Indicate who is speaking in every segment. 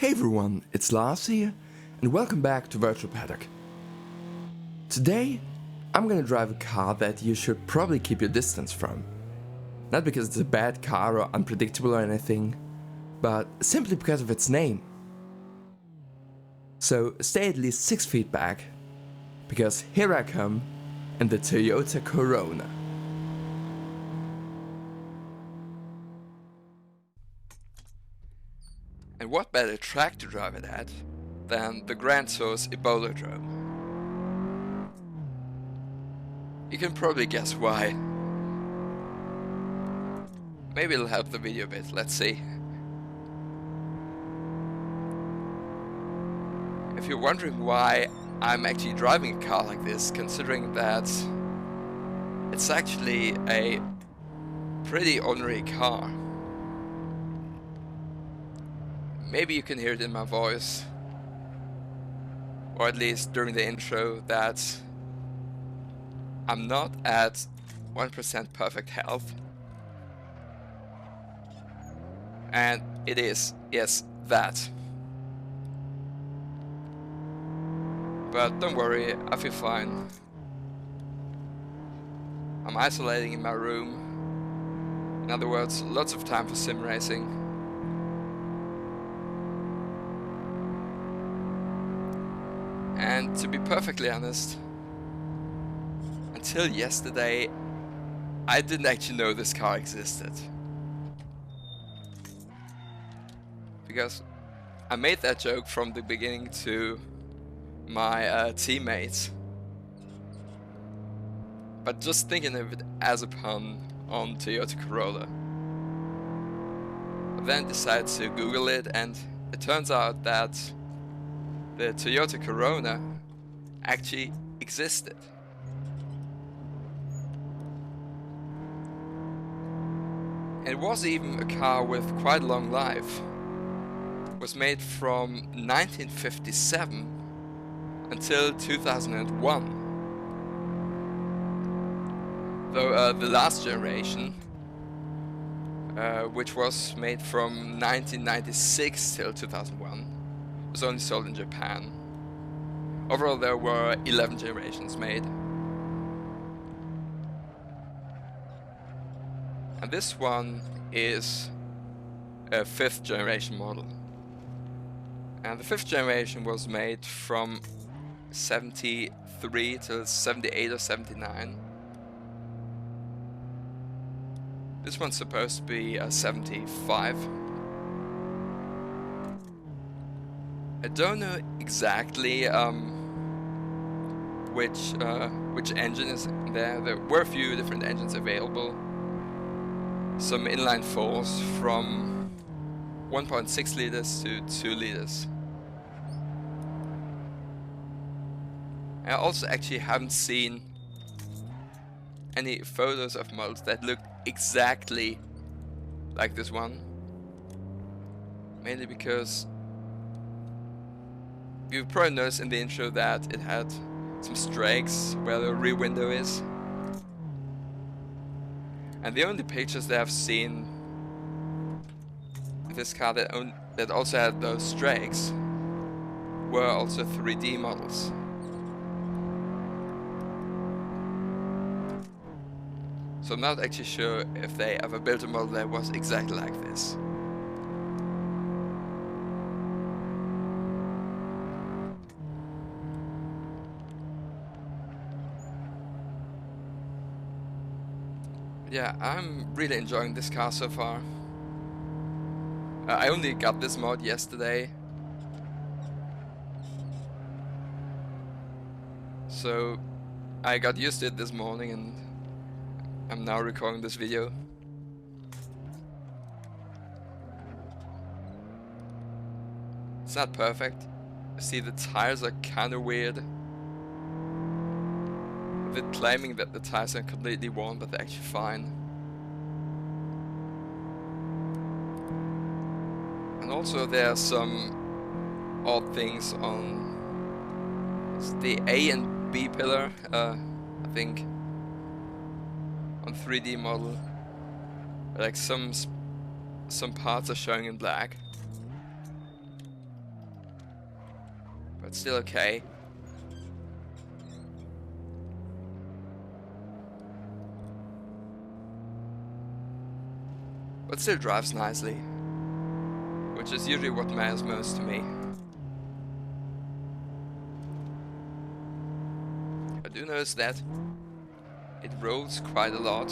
Speaker 1: Hey everyone, it's Lars here, and welcome back to Virtual Paddock. Today, I'm gonna drive a car that you should probably keep your distance from. Not because it's a bad car or unpredictable or anything, but simply because of its name. So stay at least 6 feet back, because here I come in the Toyota Corona. And what better track to drive it at than the Grand Source Eboladrome? You can probably guess why. Maybe it'll help the video a bit, let's see. If you're wondering why I'm actually driving a car like this, considering that it's actually a pretty ordinary car. Maybe you can hear it in my voice, or at least during the intro, that I'm not at 1% perfect health. And it is, yes, that. But don't worry, I feel fine. I'm isolating in my room. In other words, lots of time for sim racing. And to be perfectly honest, until yesterday, I didn't actually know this car existed. Because I made that joke from the beginning to my teammates. But just thinking of it as a pun on Toyota Corolla. I then decided to Google it, and it turns out that the Toyota Corona actually existed. It was even a car with quite a long life. It was made from 1957 until 2001. Though the last generation, which was made from 1996 till 2001, was only sold in Japan. Overall, there were 11 generations made. And this one is a 5th generation model. And the 5th generation was made from 73 to 78 or 79. This one's supposed to be a 75. I don't know exactly which engine is there. There were a few different engines available. Some inline fours from 1.6 liters to 2 liters. I also actually haven't seen any photos of models that looked exactly like this one. Mainly because you've probably noticed in the intro that it had some streaks where the rear window is. And the only pictures that I've seen of this car that also had those streaks were also 3D models. So I'm not actually sure if they ever built a model that was exactly like this. Yeah, I'm really enjoying this car so far. I only got this mod yesterday, so I got used to it this morning and I'm now recording this video. It's not perfect. See, the tires are kinda weird. They're claiming that the tires are completely worn, but they're actually fine. And also there are some odd things on the A and B pillar, I think, on 3D model. Like some parts are showing in black. but still okay. But still drives nicely, which is usually what matters most to me. I do notice that it rolls quite a lot.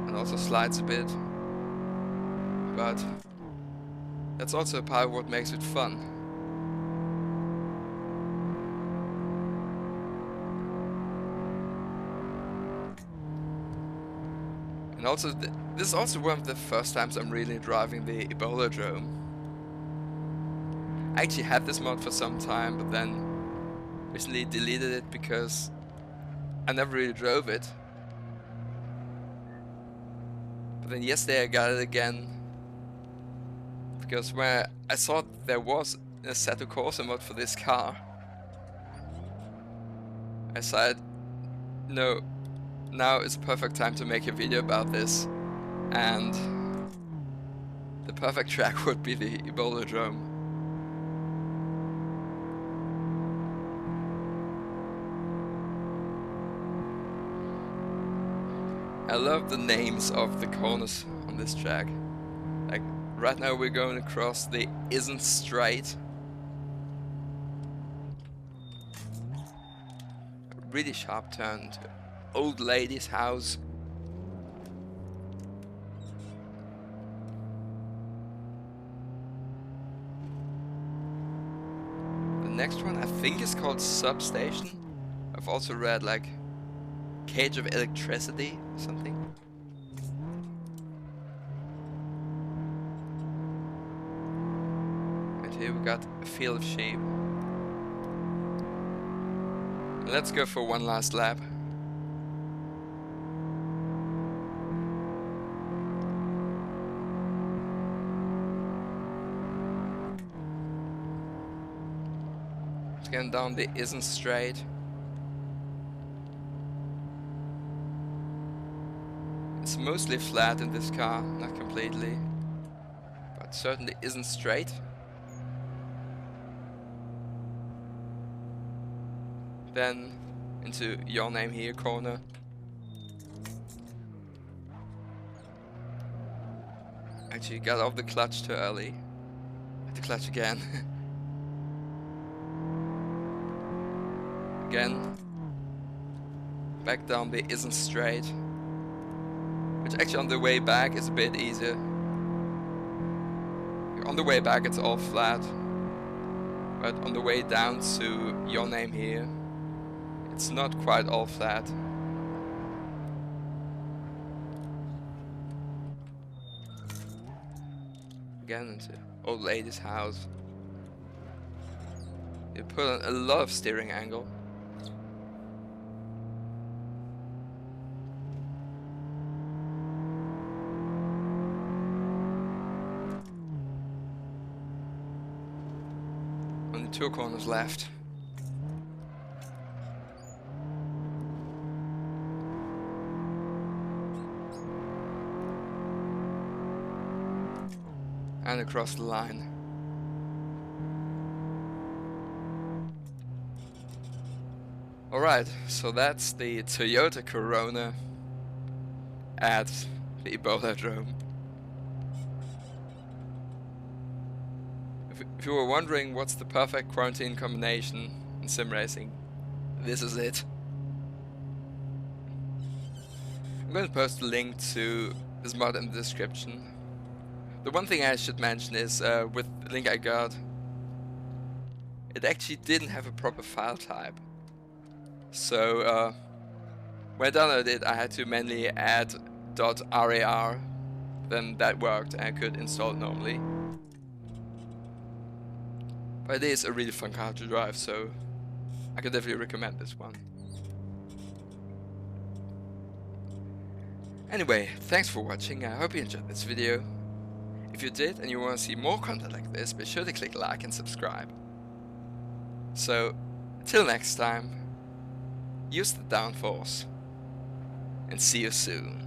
Speaker 1: And also slides a bit. But that's also a part of what makes it fun. And also, this is also one of the first times I'm really driving the Eboladrome. I actually had this mod for some time, but then recently deleted it because I never really drove it. But then yesterday I got it again, because when I saw there was a Assetto Corsa mod for this car, I decided, no, now is the perfect time to make a video about this, and the perfect track would be the Eboladrome. I love the names of the corners on this track. Like, right now we're going across the Isn't Straight. A really sharp turn to Old Lady's House. The next one I think is called Substation. I've also read like Cage of Electricity or something. And here we got a field of sheep. Let's go for one last lap. Getting down the Isn't Straight. It's mostly flat in this car, not completely, but certainly isn't straight. Then into Your Name Here corner. Actually got off the clutch too early. Hit the clutch again. Again. Back down the Isn't Straight. Which actually on the way back is a bit easier. On the way back it's all flat. But on the way down to Your Name Here, it's not quite all flat. Again into Old Lady's House. You put on a lot of steering angle. Only 2 corners left. And across the line. Alright, so that's the Toyota Corona at the Eboladrome. If you were wondering what's the perfect quarantine combination in sim racing, this is it. I'm going to post a link to this mod in the description. The one thing I should mention is with the link I got, it actually didn't have a proper file type. So when I downloaded it, I had to manually add .rar. Then that worked and I could install it normally. But it is a really fun car to drive, so I could definitely recommend this one. Anyway, thanks for watching. I hope you enjoyed this video. If you did and you want to see more content like this, be sure to click like and subscribe. So, till next time, use the downforce and see you soon.